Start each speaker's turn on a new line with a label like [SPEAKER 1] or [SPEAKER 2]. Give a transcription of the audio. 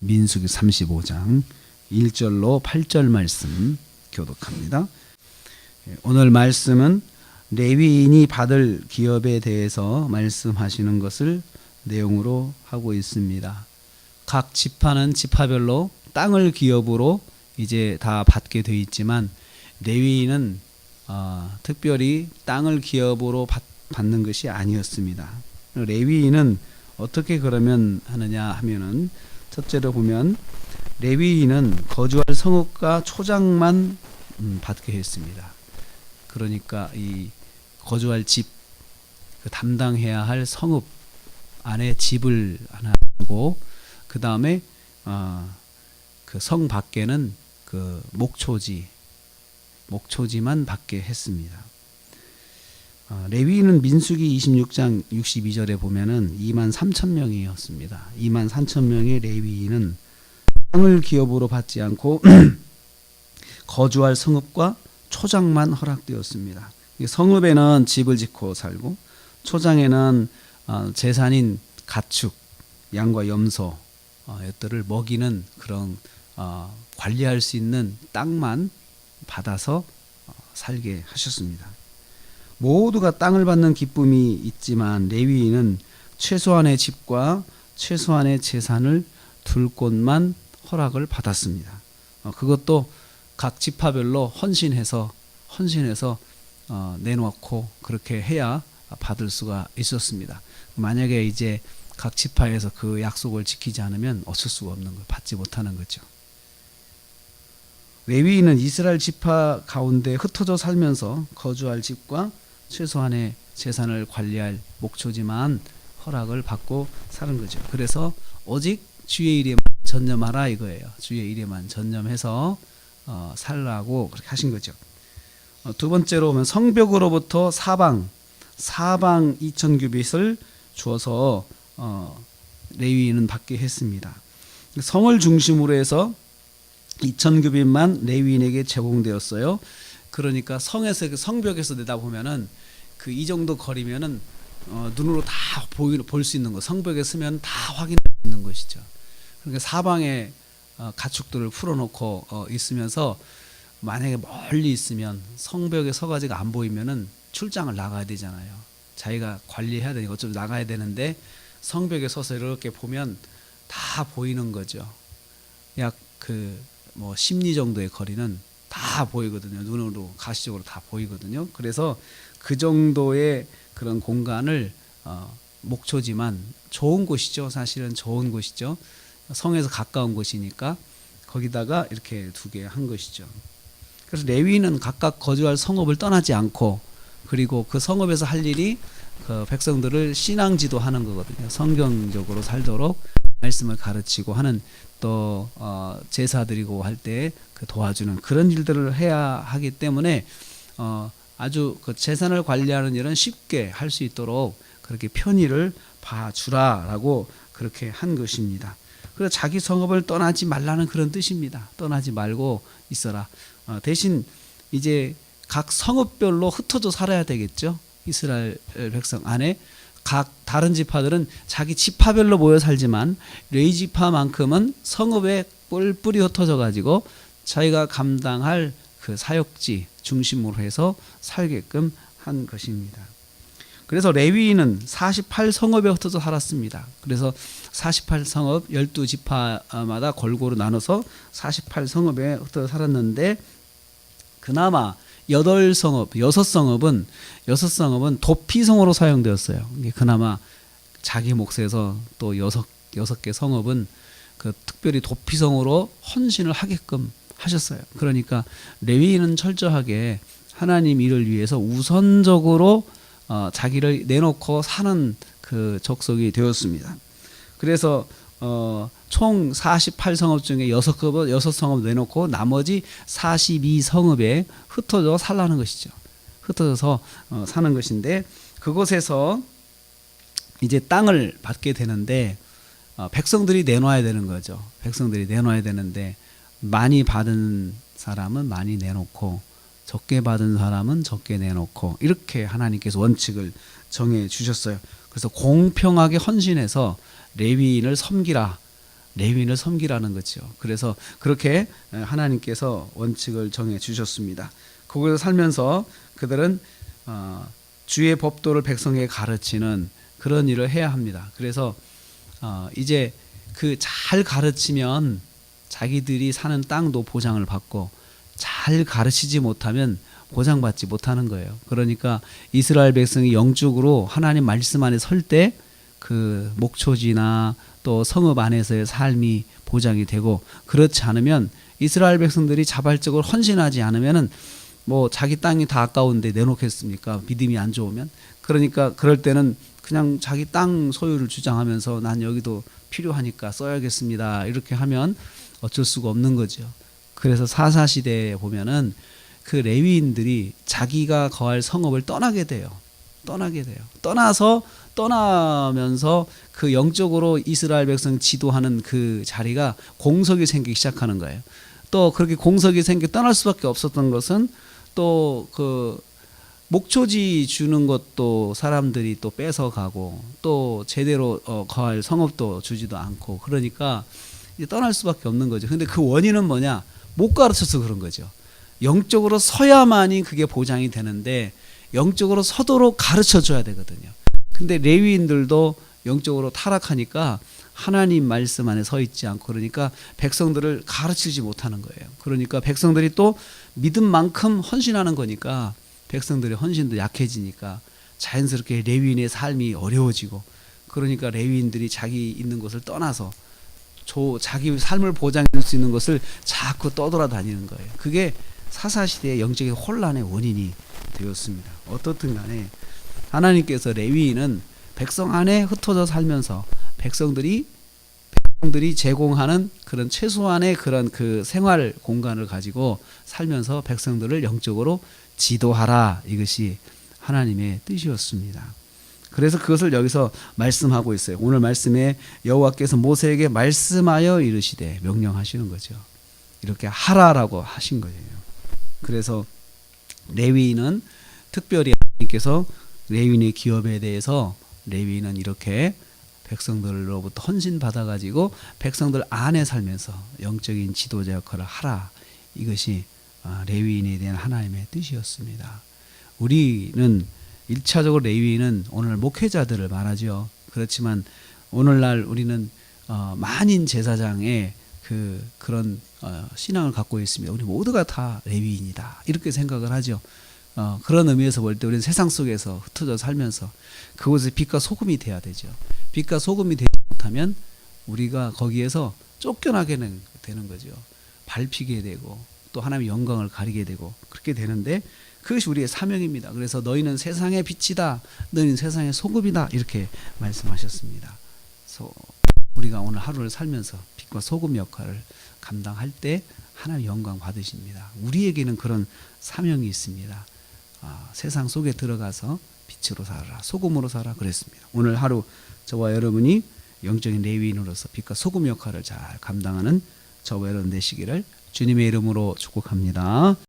[SPEAKER 1] 민수기 35장 1절로 8절 말씀 교독합니다. 오늘 말씀은 레위인이 받을 기업에 대해서 말씀하시는 것을 내용으로 하고 있습니다. 각 지파는 지파별로 땅을 기업으로 이제 다 받게 돼 있지만 레위인은 특별히 땅을 기업으로 받는 것이 아니었습니다. 레위인은 어떻게 그러면 하느냐 하면은 첫째로 보면 레위인은 거주할 성읍과 초장만 받게 했습니다. 그러니까 이 거주할 집, 그 담당해야 할 성읍 안에 집을 하나 하고 그 다음에 그 성 밖에는 그 목초지만 받게 했습니다. 레위인은 민수기 26장 62절에 보면은 23,000명이었습니다. 23,000명의 레위인은 땅을 기업으로 받지 않고 거주할 성읍과 초장만 허락되었습니다. 성읍에는 집을 짓고 살고 초장에는 재산인 가축, 양과 염소 들을 먹이는 그런 관리할 수 있는 땅만 받아서 살게 하셨습니다. 모두가 땅을 받는 기쁨이 있지만 레위인은 최소한의 집과 최소한의 재산을 둘 곳만 허락을 받았습니다. 그것도 각 지파별로 헌신해서 내놓고 그렇게 해야 받을 수가 있었습니다. 만약에 이제 각 지파에서 그 약속을 지키지 않으면 어쩔 수가 없는 걸 받지 못하는 거죠. 레위인은 이스라엘 지파 가운데 흩어져 살면서 거주할 집과 최소한의 재산을 관리할 목초지만 허락을 받고 사는 거죠. 그래서 오직 주의 일에만 전념하라 이거예요. 주의 일에만 전념해서 살라고 그렇게 하신 거죠. 두 번째로 보면 성벽으로부터 사방 2,000규빗을 주어서 레위인은 받게 했습니다. 성을 중심으로 해서 2,000규빗만 레위인에게 제공되었어요. 그러니까 성벽에서 내다보면은 그 이 정도 거리면은 눈으로 다 볼 수 있는 거, 성벽에 서면 다 확인할 수 있는 것이죠. 그러니까 사방에 가축들을 풀어놓고 있으면서 만약에 멀리 있으면 성벽에 서가지고 안 보이면은 출장을 나가야 되잖아요. 자기가 관리해야 되니까 어차피 나가야 되는데 성벽에 서서 이렇게 보면 다 보이는 거죠. 약 뭐 10리 정도의 거리는 다 보이거든요. 눈으로 가시적으로 다 보이거든요. 그래서 그 정도의 그런 공간을 목초지만 좋은 곳이죠. 사실은 좋은 곳이죠. 성에서 가까운 곳이니까 거기다가 이렇게 두게 한 것이죠. 그래서 레위인은 각각 거주할 성읍을 떠나지 않고 그리고 그 성읍에서 할 일이 그 백성들을 신앙지도 하는 거거든요. 성경적으로 살도록 말씀을 가르치고 하는 또 제사 드리고 할 때 그 도와주는 그런 일들을 해야 하기 때문에 아주 그 재산을 관리하는 일은 쉽게 할 수 있도록 그렇게 편의를 봐주라라고 그렇게 한 것입니다. 그래서 자기 성읍을 떠나지 말라는 그런 뜻입니다. 떠나지 말고 있어라. 대신 이제 각 성읍별로 ht어져 살아야 되겠죠. 이스라엘 백성 안에 각 다른 지파들은 자기 지파별로 모여 살지만 레위 지파만큼은 성읍에 뿔뿔이 흩어져 가지고 자기가 감당할 그 사역지 중심으로 해서 살게끔 한 것입니다. 그래서 레위인은 48성읍에 흩어져 살았습니다. 그래서 48성읍 12지파마다 골고루 나눠서 48성읍에 흩어져 살았는데 그나마 6성읍은 도피성으로 사용되었어요. 그나마 자기 몫에서 또 6개 성읍은 그 특별히 도피성으로 헌신을 하게끔 하셨어요. 그러니까 레위인은 철저하게 하나님 일을 위해서 우선적으로 자기를 내놓고 사는 그 족속이 되었습니다. 그래서 총 48성읍 중에 6성읍 내놓고 나머지 42성읍에 흩어져 살라는 것이죠. 흩어져서 사는 것인데 그곳에서 이제 땅을 받게 되는데 백성들이 내놔야 되는 거죠. 백성들이 내놔야 되는데 많이 받은 사람은 많이 내놓고 적게 받은 사람은 적게 내놓고 이렇게 하나님께서 원칙을 정해 주셨어요. 그래서 공평하게 헌신해서 레위인을 섬기라 레위인을 섬기라는 거죠. 그래서 그렇게 하나님께서 원칙을 정해 주셨습니다. 거기서 살면서 그들은 주의 법도를 백성에게 가르치는 그런 일을 해야 합니다. 그래서 이제 그 잘 가르치면 자기들이 사는 땅도 보장을 받고, 잘 가르치지 못하면 보장받지 못하는 거예요. 그러니까 이스라엘 백성이 영적으로 하나님 말씀 안에 설 때 그 목초지나 또 성읍 안에서의 삶이 보장이 되고, 그렇지 않으면 이스라엘 백성들이 자발적으로 헌신하지 않으면은 뭐 자기 땅이 다 아까운데 내놓겠습니까? 믿음이 안 좋으면. 그러니까 그럴 때는 그냥 자기 땅 소유를 주장하면서 난 여기도 필요하니까 써야겠습니다, 이렇게 하면 어쩔 수가 없는 거죠. 그래서 사사시대에 보면은 그 레위인들이 자기가 거할 성읍을 떠나게 돼요. 떠나면서 그 영적으로 이스라엘 백성 지도하는 그 자리가 공석이 생기기 시작하는 거예요. 또 그렇게 공석이 생겨 떠날 수밖에 없었던 것은 또 그 목초지 주는 것도 사람들이 또 뺏어가고, 또 제대로 거할 성읍도 주지도 않고, 그러니까 이제 떠날 수밖에 없는 거죠. 근데 그 원인은 뭐냐? 못 가르쳐서 그런 거죠. 영적으로 서야만이 그게 보장이 되는데, 영적으로 서도록 가르쳐 줘야 되거든요. 근데 레위인들도 영적으로 타락하니까 하나님 말씀 안에 서 있지 않고, 그러니까 백성들을 가르치지 못하는 거예요. 그러니까 백성들이 또 믿음만큼 헌신하는 거니까 백성들의 헌신도 약해지니까 자연스럽게 레위인의 삶이 어려워지고, 그러니까 레위인들이 자기 있는 곳을 떠나서 자기 삶을 보장해 줄 수 있는 것을 자꾸 떠돌아다니는 거예요. 그게 사사시대의 영적인 혼란의 원인이 되었습니다. 어떻든 간에 하나님께서 레위인은 백성 안에 흩어져 살면서 백성들이 제공하는 그런 최소한의 그런 그 생활 공간을 가지고 살면서 백성들을 영적으로 지도하라, 이것이 하나님의 뜻이었습니다. 그래서 그것을 여기서 말씀하고 있어요. 오늘 말씀에 여호와께서 모세에게 말씀하여 이르시되, 명령하시는 거죠. 이렇게 하라라고 하신 거예요. 그래서 레위인은 특별히 하나님께서 레위인의 기업에 대해서, 레위인은 이렇게 백성들로부터 헌신 받아가지고 백성들 안에 살면서 영적인 지도자 역할을 하라, 이것이 레위인에 대한 하나님의 뜻이었습니다. 우리는 1차적으로 레위인은 오늘 목회자들을 말하죠. 그렇지만 오늘날 우리는 만인 제사장의 그런 신앙을 갖고 있습니다. 우리 모두가 다 레위인이다, 이렇게 생각을 하죠. 그런 의미에서 볼 때 우리는 세상 속에서 흩어져 살면서 그곳에 빛과 소금이 돼야 되죠. 빛과 소금이 되지 못하면 우리가 거기에서 쫓겨나게 되는 거죠. 밟히게 되고 또 하나님의 영광을 가리게 되고 그렇게 되는데, 그것이 우리의 사명입니다. 그래서 너희는 세상의 빛이다, 너희는 세상의 소금이다, 이렇게 말씀하셨습니다. 그래서 우리가 오늘 하루를 살면서 빛과 소금 역할을 감당할 때 하나님의 영광 받으십니다. 우리에게는 그런 사명이 있습니다. 세상 속에 들어가서 빛으로 살아라, 소금으로 살아라 그랬습니다. 오늘 하루 저와 여러분이 영적인 레위인으로서 빛과 소금 역할을 잘 감당하는 저와 여러분 되시기를 주님의 이름으로 축복합니다.